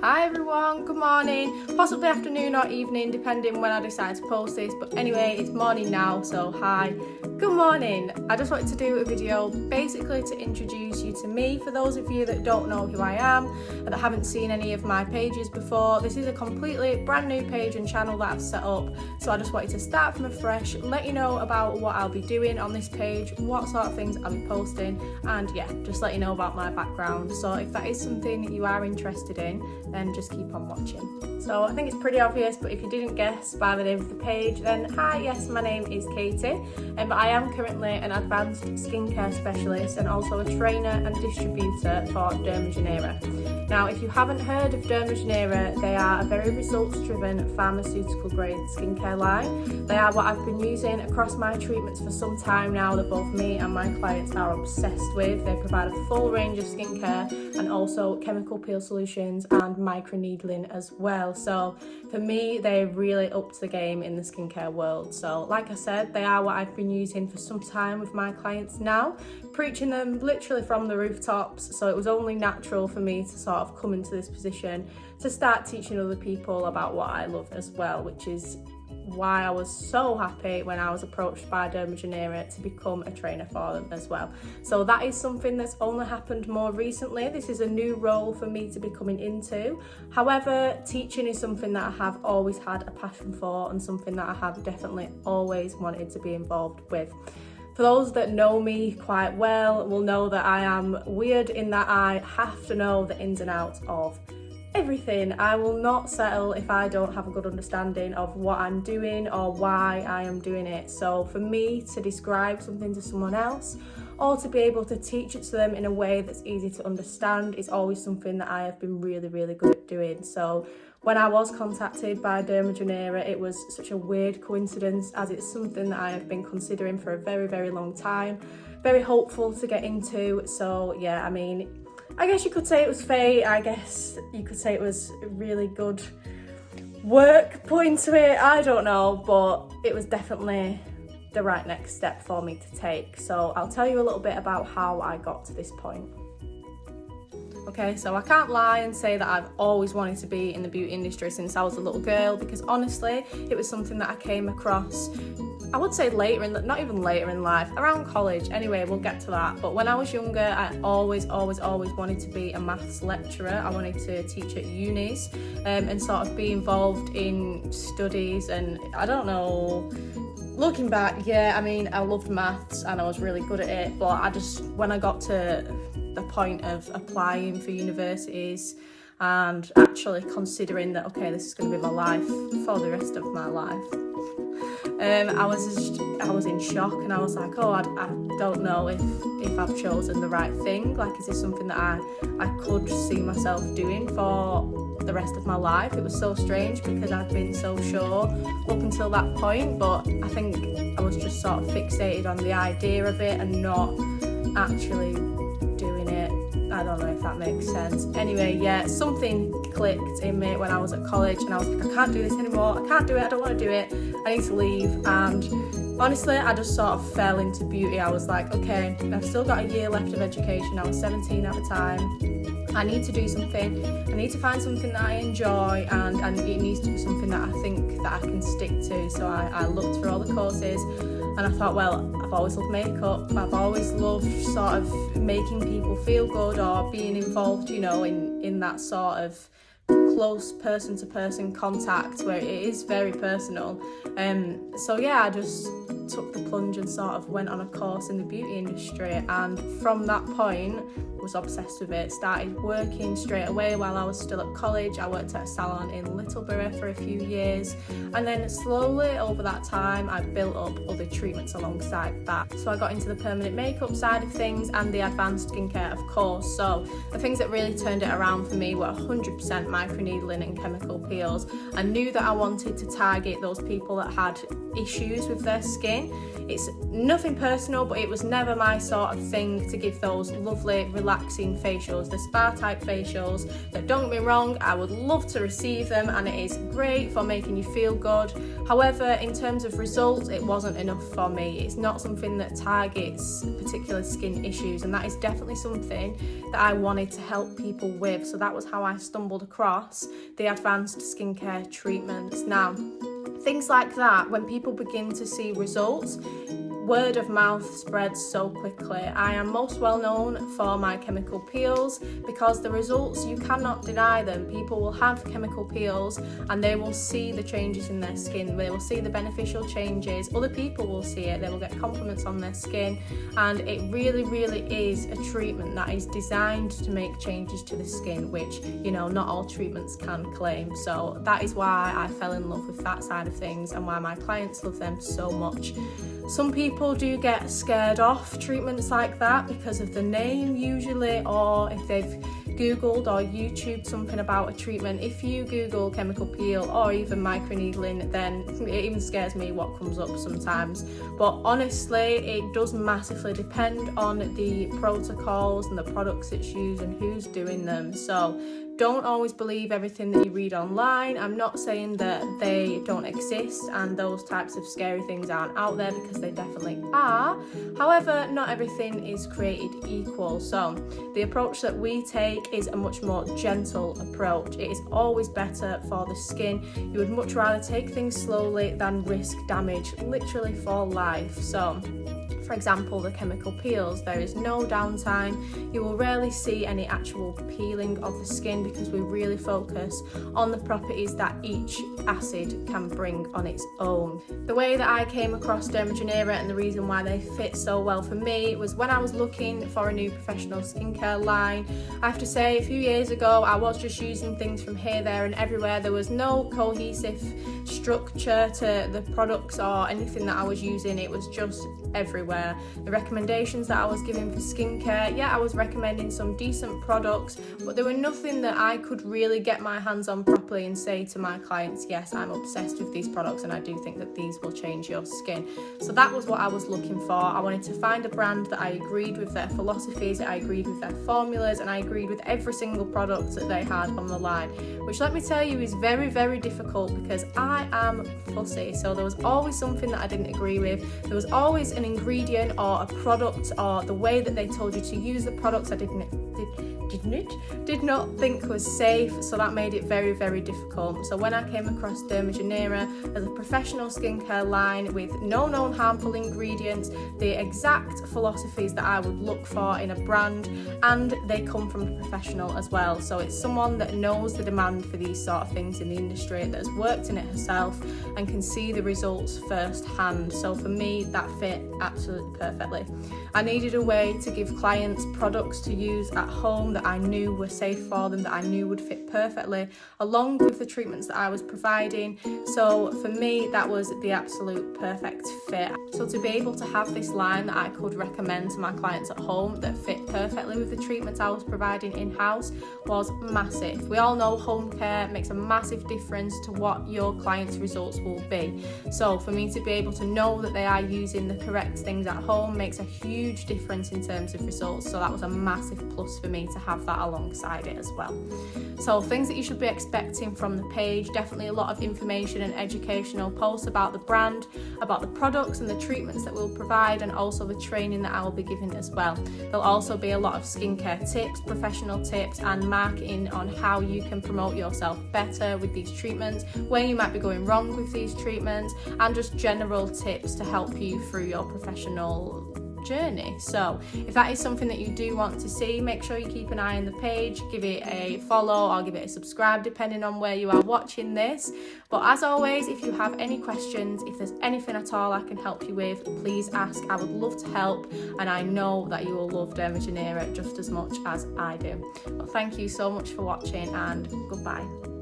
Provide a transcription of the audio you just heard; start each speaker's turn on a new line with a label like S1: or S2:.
S1: Hi everyone, good morning, possibly afternoon or evening depending when I decide to post this, but anyway it's morning now, so hi, good morning. I just wanted to do a video basically to introduce you to me. For those of you that don't know who I am and that haven't seen any of my pages before, this is a completely brand new page and channel that I've set up, so I just wanted to start from afresh, let you know about what I'll be doing on this page, what sort of things I'll be posting, and yeah, just let you know about my background. So if that is something you are interested in, then just keep on watching. So I think it's pretty obvious, but if you didn't guess by the name of the page, then hi, yes, my name is Katie, but I am currently an advanced skincare specialist and also a trainer and distributor for Dermogenera. Now, if you haven't heard of Dermogenera, they are a very results-driven pharmaceutical grade skincare line. They are what I've been using across my treatments for some time now, that both me and my clients are obsessed with. They provide a full range of skincare and also chemical peel solutions and microneedling as well. So for me, they're really up to the game in the skincare world. So like I said, they are what I've been using for some time with my clients now, preaching them literally from the rooftops. So it was only natural for me to sort of come into this position to start teaching other people about what I love as well, which is why I was so happy when I was approached by Dermogenera to become a trainer for them as well. So that is something that's only happened more recently. This is a new role for me to be coming into. However, teaching is something that I have always had a passion for and something that I have definitely always wanted to be involved with. For those that know me quite well will know that I am weird in that I have to know the ins and outs of everything. I will not settle if I don't have a good understanding of what I'm doing or why I am doing it. So for me to describe something to someone else or to be able to teach it to them in a way that's easy to understand is always something that I have been really good at doing. So when I was contacted by Dermogenera, it was such a weird coincidence, as it's something that I have been considering for a very long time, very hopeful to get into. So yeah, I mean, I guess you could say it was fate. I guess you could say it was really good work put into it. I don't know, but it was definitely the right next step for me to take. So I'll tell you a little bit about how I got to this point. Okay, so I can't lie and say that I've always wanted to be in the beauty industry since I was a little girl, because honestly, it was something that I came across, I would say not even later in life, around college. Anyway, we'll get to that. But when I was younger, I always wanted to be a maths lecturer. I wanted to teach at unis and sort of be involved in studies. And I don't know, looking back, yeah, I mean, I loved maths and I was really good at it. But when I got to the point of applying for universities and actually considering that, okay, this is going to be my life for the rest of my life, I was in shock, and I was like, oh, I don't know if I've chosen the right thing. Like, is this something that I could see myself doing for the rest of my life? It was so strange because I'd been so sure up until that point, but I think I was just sort of fixated on the idea of it and not actually doing it. I don't know if that makes sense. Anyway, yeah, something clicked in me when I was at college and I was like, I can't do this anymore, I can't do it, I don't want to do it, I need to leave. And honestly, I just sort of fell into beauty. I was like, okay, I've still got a year left of education. I was 17 at the time. I need to do something. I need to find something that I enjoy, and it needs to be something that I think that I can stick to. So I looked through all the courses and I thought, well, I've always loved makeup. I've always loved sort of making people feel good or being involved, you know, in that sort of close person-to-person contact where it is very personal. So yeah, I just took the plunge and sort of went on a course in the beauty industry, and from that point was obsessed with it. Started working straight away while I was still at college. I worked at a salon in Littleborough for a few years, and then slowly over that time I built up other treatments alongside that. So I got into the permanent makeup side of things and the advanced skincare, of course. So the things that really turned it around for me were 100% microneedling and chemical peels. I knew that I wanted to target those people that had issues with their skin. It's nothing personal, but it was never my sort of thing to give those lovely relaxing facials, the spa type facials that, don't get me wrong, I would love to receive them and it is great for making you feel good. However, in terms of results, it wasn't enough for me. It's not something that targets particular skin issues, and that is definitely something that I wanted to help people with. So that was how I stumbled across across the advanced skincare treatments. Now, things like that, when people begin to see results, word of mouth spreads so quickly. I am most well known for my chemical peels because the results, you cannot deny them. People will have chemical peels and they will see the changes in their skin. They will see the beneficial changes. Other people will see it. They will get compliments on their skin, and it really, really is a treatment that is designed to make changes to the skin, which, you know, not all treatments can claim. So that is why I fell in love with that side of things and why my clients love them so much. Some people do get scared off treatments like that because of the name usually, or if they've Googled or YouTubed something about a treatment. If you Google chemical peel or even microneedling, then it even scares me what comes up sometimes. But honestly, it does massively depend on the protocols and the products it's used and who's doing them. So don't always believe everything that you read online. I'm not saying that they don't exist and those types of scary things aren't out there, because they definitely are. However, not everything is created equal. So the approach that we take is a much more gentle approach. It is always better for the skin. You would much rather take things slowly than risk damage, literally for life. So for example, the chemical peels, there is no downtime. You will rarely see any actual peeling of the skin because we really focus on the properties that each acid can bring on its own. The way that I came across Dermogenera and the reason why they fit so well for me was when I was looking for a new professional skincare line. I have to say, a few years ago, I was just using things from here, there and everywhere. There was no cohesive structure to the products or anything that I was using. It was just everywhere. The recommendations that I was giving for skincare, yeah, I was recommending some decent products, but there were nothing that I could really get my hands on properly and say to my clients, yes, I'm obsessed with these products and I do think that these will change your skin. So that was what I was looking for. I wanted to find a brand that I agreed with their philosophies, I agreed with their formulas, and I agreed with every single product that they had on the line, which, let me tell you, is very, very difficult because I am fussy. So there was always something that I didn't agree with. There was always an ingredient or a product or the way that they told you to use the products I did not think was safe, so that made it very, very difficult. So when I came across Dermogenera as a professional skincare line with no known harmful ingredients, the exact philosophies that I would look for in a brand, and they come from a professional as well. So it's someone that knows the demand for these sort of things in the industry, that has worked in it herself and can see the results firsthand. So for me, that fit absolutely perfectly. I needed a way to give clients products to use at home that I knew were safe for them, that I knew would fit perfectly, along with the treatments that I was providing. So for me, that was the absolute perfect fit. So to be able to have this line that I could recommend to my clients at home that fit perfectly with the treatments I was providing in-house was massive. We all know home care makes a massive difference to what your clients' results will be. So for me to be able to know that they are using the correct things at home makes a huge difference in terms of results. So that was a massive plus for me to have that alongside it as well. So things that you should be expecting from the page: definitely a lot of information and educational posts about the brand, about the products and the treatments that we'll provide, and also the training that I will be giving as well. There'll also be a lot of skincare tips, professional tips, and marketing on how you can promote yourself better with these treatments, where you might be going wrong with these treatments, and just general tips to help you through your professional journey. So if that is something that you do want to see, make sure you keep an eye on the page, give it a follow or give it a subscribe depending on where you are watching this. But as always, if you have any questions, if there's anything at all I can help you with, please ask. I would love to help, and I know that you will love Dermogenera just as much as I do. But thank you so much for watching, and goodbye.